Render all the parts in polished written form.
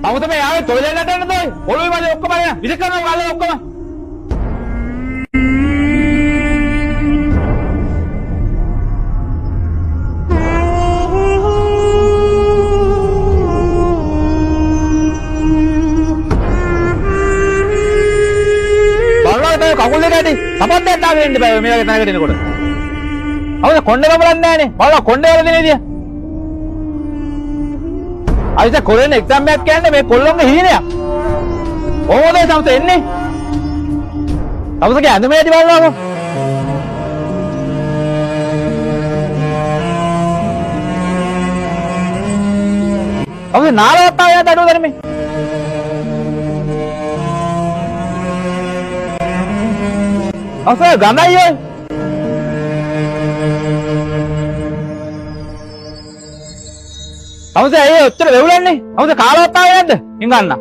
අවුත මේ ආවේ toilet එකට යන්නද ඔය? ඔළුවේ වල ඔක්කොම අය විද කරනවා වල ඔක්කොම. බලන්න කකුල් දෙක ඇටි. සපත්යක් දාගෙන ඉන්න බෑ මේ වගේ තැනකට එනකොට. අවුත කොණ්ඩේ බබලන්නේ නැහනේ. බලන්න කොණ්ඩේ වල දෙන විදිය. අයිස කොරෙන් එක්සෑම් එකක් කියන්නේ මේ කොල්ලොන්ගේ හීනයක්. කොහොමද ඒ සමත එන්නේ? සමතගේ ඇඳ මේටි බලනවාකෝ. අවුද නාලවත් ආයෙත් අඩුව දෙන්නේ. අසය ගඳයි ඔය. අවුද ඇයි ඔච්චර වෙවුලන්නේ? අවුද කාලවත් ආවේ නැද්ද? හිඟන්න.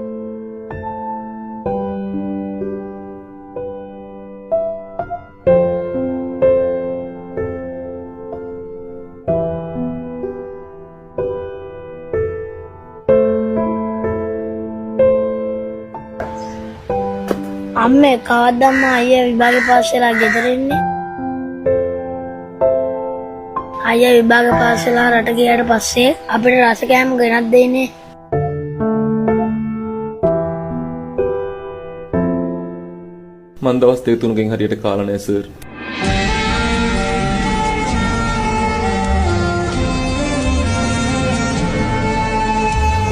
අම්මේ කවද්දම්ම අයියා විභාගේ පාස් වෙලා ගෙදර එන්නේ? අයියා විභාග පාස් වෙලා රට ගියාට පස්සේ අපිට රස කෑම ගෙනත් දෙන්නේ. මන් දවස් දෙක තුනකින් හරියට කාලා නැහැ සර්.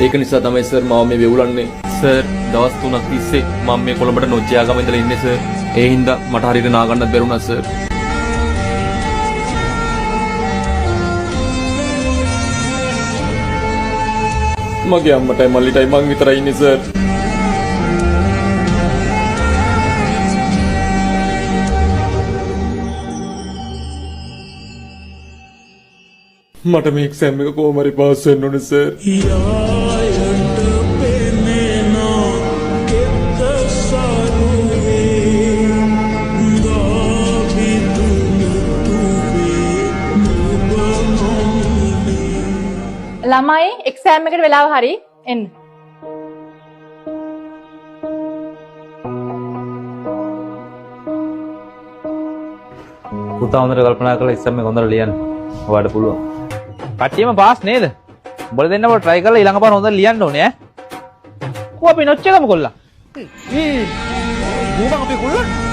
ඒක නිසා තමයි සර් මාව මේ වෙවුලන්නේ. සර් දවස් 3ක් තිස්සේ මම මේ කොළඹට නොජ්ජයාගම ඉඳලා ඉන්නේ සර්. ඒ හින්දා මට හරියට නාගන්නත් බැරුණා සර්. මගේ අම්මටයි මල්ලිටයි මං විතරයි ඉන්නේ සර්. මට මේ එක්සෑම් එක කොහොම හරි පාස් වෙන්න ඕනේ සර්. ළමයි එක්සෑම් එකට වෙලාව හරි එන්න. පුතා හොඳට කල්පනා කරලා එක්සෑම් එක හොඳට ලියන්න. ඔයාලට පුළුවන්. කට්ටියම පාස් නේද? උඹලා දෙන්නම try කරලා ඊළඟ පාර හොඳට ලියන්න ඕනේ ඈ. කොහොම අපි නොච්ච එකම කොල්ලා. ඌ මම අපි කොල්ලා